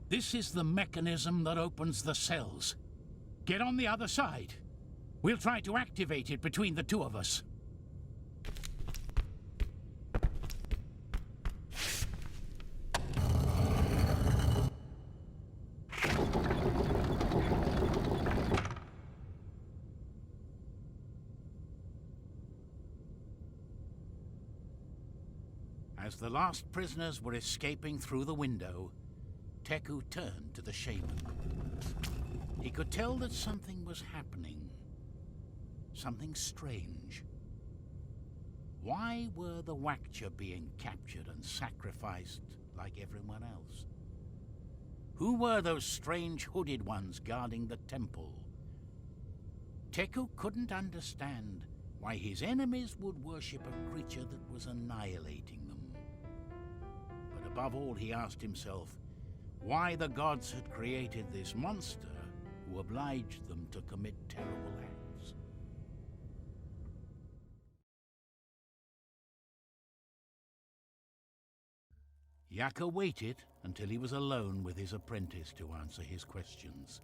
This is the mechanism that opens the cells. Get on the other side. We'll try to activate it between the two of us. As the last prisoners were escaping through the window, Teku turned to the shaman. He could tell that something was happening. Something strange. Why were the Wakcha being captured and sacrificed like everyone else? Who were those strange hooded ones guarding the temple? Teku couldn't understand why his enemies would worship a creature that was annihilating them. But above all, he asked himself why the gods had created this monster who obliged them to commit terrible acts. Yaka waited until he was alone with his apprentice to answer his questions.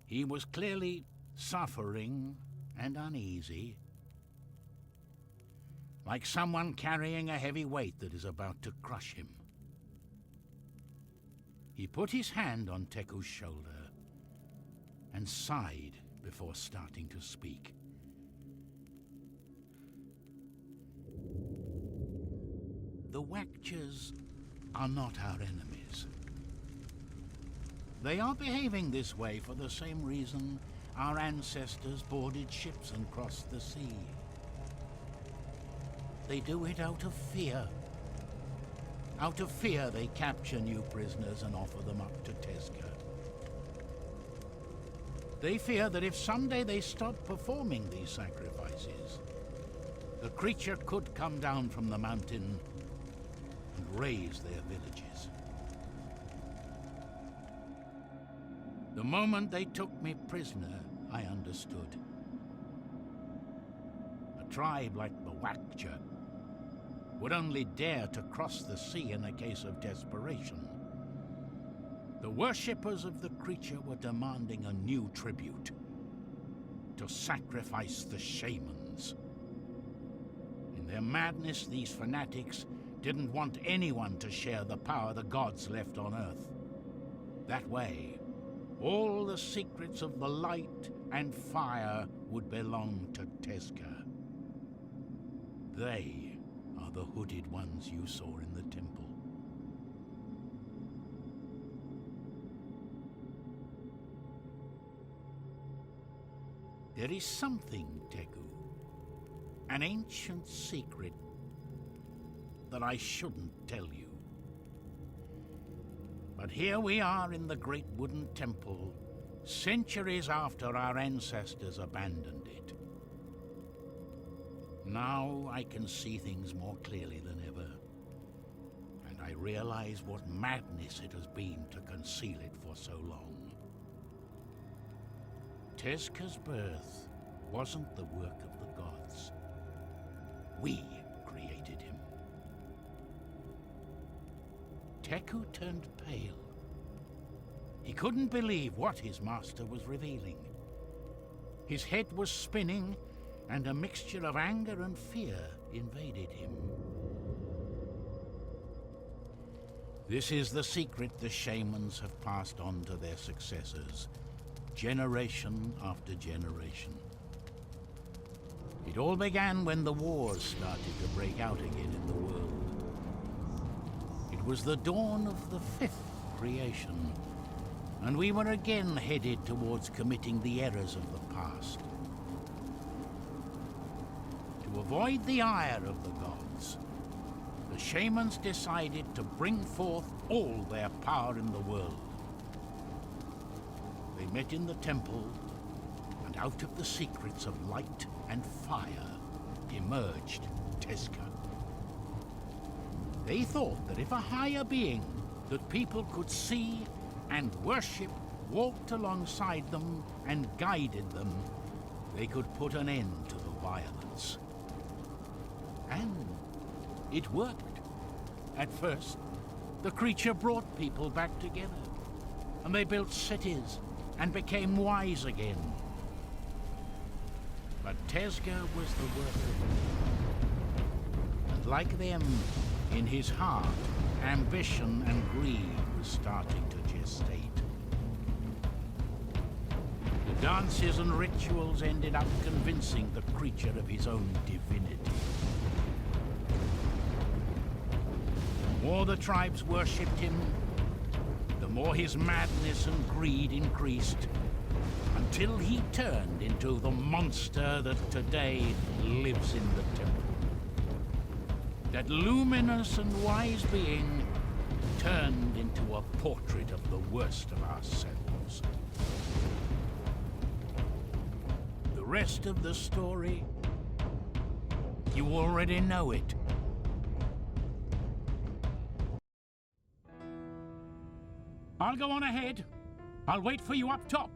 He was clearly suffering and uneasy, like someone carrying a heavy weight that is about to crush him. He put his hand on Teku's shoulder and sighed before starting to speak. The Wakchas are not our enemies. They are behaving this way for the same reason our ancestors boarded ships and crossed the sea. They do it out of fear. Out of fear, they capture new prisoners and offer them up to Tezca. They fear that if someday they stop performing these sacrifices, the creature could come down from the mountain and raise their villages. The moment they took me prisoner, I understood. A tribe like the Wakcha would only dare to cross the sea in a case of desperation. The worshippers of the creature were demanding a new tribute, to sacrifice the shamans. In their madness, these fanatics didn't want anyone to share the power the gods left on Earth. That way, all the secrets of the light and fire would belong to Tezca. They are the hooded ones you saw in the temple. There is something, Teku, an ancient secret that I shouldn't tell you. But here we are in the great wooden temple, centuries after our ancestors abandoned it. Now I can see things more clearly than ever, and I realize what madness it has been to conceal it for so long. Tezca's birth wasn't the work of the gods. We created him. Teku turned pale. He couldn't believe what his master was revealing. His head was spinning, and a mixture of anger and fear invaded him. This is the secret the shamans have passed on to their successors, generation after generation. It all began when the wars started to break out again in the world. It was the dawn of the fifth creation, and we were again headed towards committing the errors of the past. To avoid the ire of the gods, the shamans decided to bring forth all their power in the world. They met in the temple, and out of the secrets of light and fire emerged Tezca. They thought that if a higher being that people could see and worship walked alongside them and guided them, they could put an end to the violence. And it worked. At first, The creature brought people back together, and they built cities and became wise again. But Tesga was the worker, and like them, in his heart, ambition and greed was starting to gestate. The dances and rituals ended up convincing the creature of his own divinity. The more the tribes worshipped him, the more his madness and greed increased, until he turned into the monster that today lives in the temple. That luminous and wise being turned into a portrait of the worst of ourselves. The rest of the story, you already know it. I'll go on ahead. I'll wait for you up top.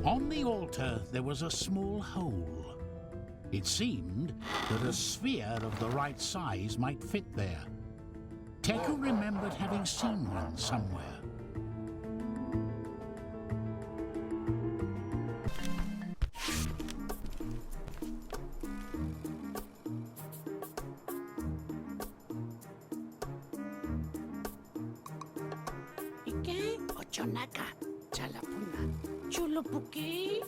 On the altar, there was a small hole. It seemed that a sphere of the right size might fit there. Teku remembered having seen one somewhere. Ike ochonaka chalapuna chulupuki.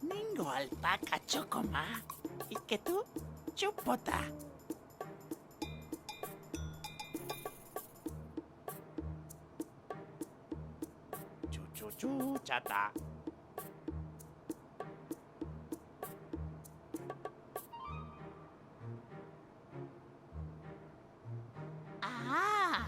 Ningo alpaca chocoma. Ike tú chupota. Chu chata. Ah.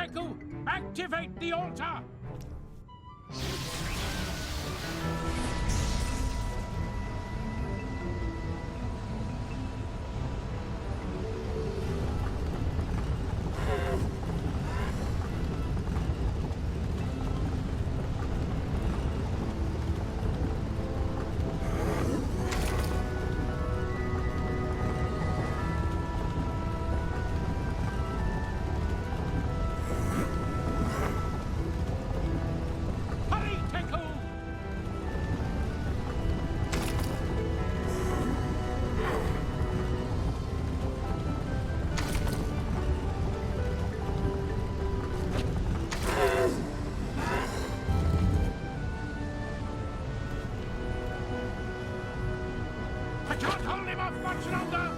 Teku, activate the altar! I can't hold him off much longer!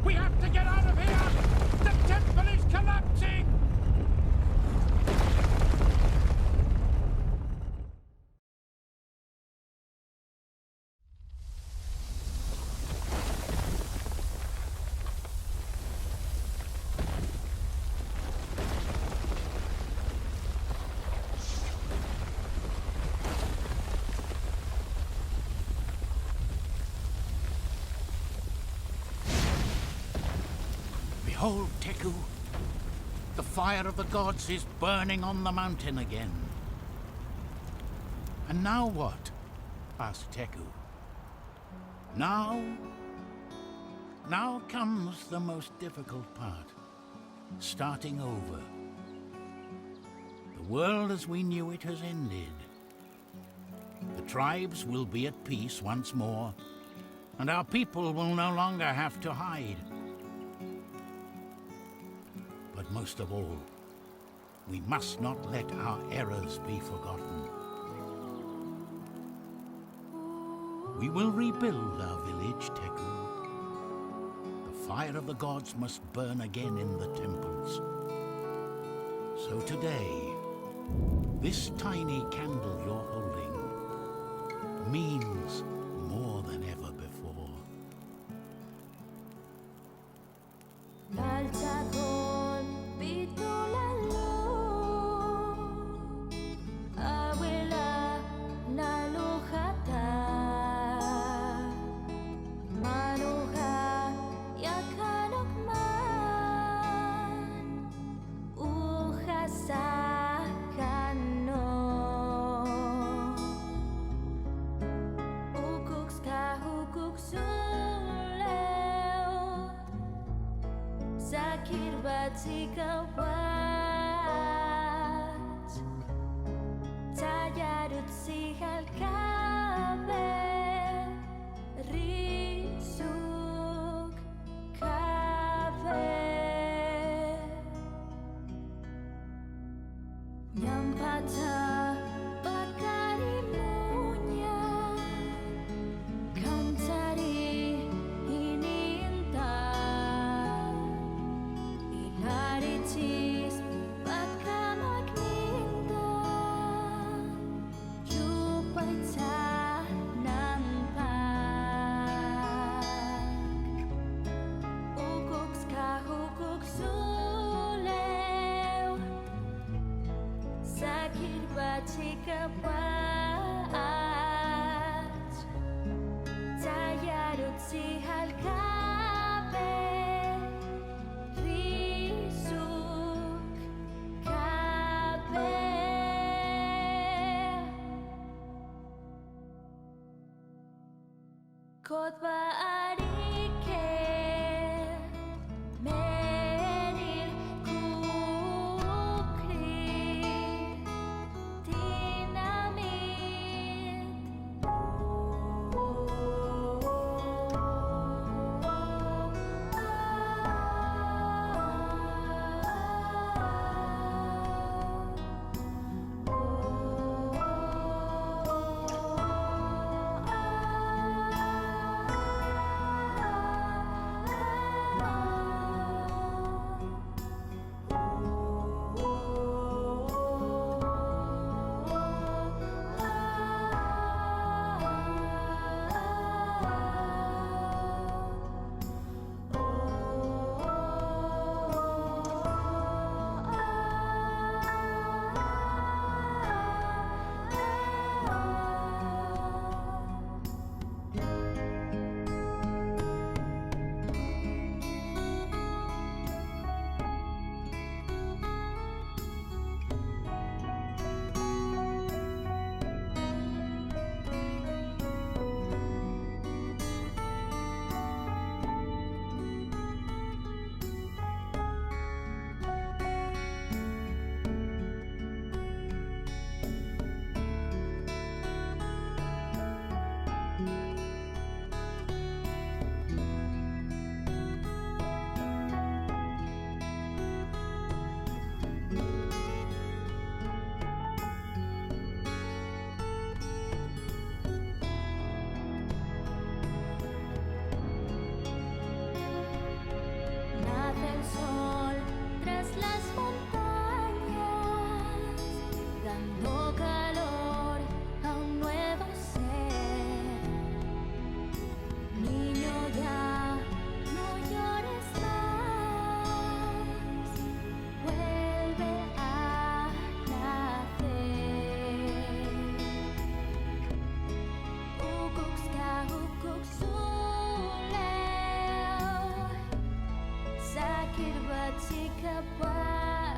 We have to get out of here! The temple is collapsing! Behold, Teku. The fire of the gods is burning on the mountain again. And now what? Asked Teku. Now comes the most difficult part. Starting over. The world as we knew it has ended. The tribes will be at peace once more, and our people will no longer have to hide. But most of all, we must not let our errors be forgotten. We will rebuild our village, Teku. The fire of the gods must burn again in the temples. So today, this tiny candle you're holding means more than ever before. bukso sakit ba chikapan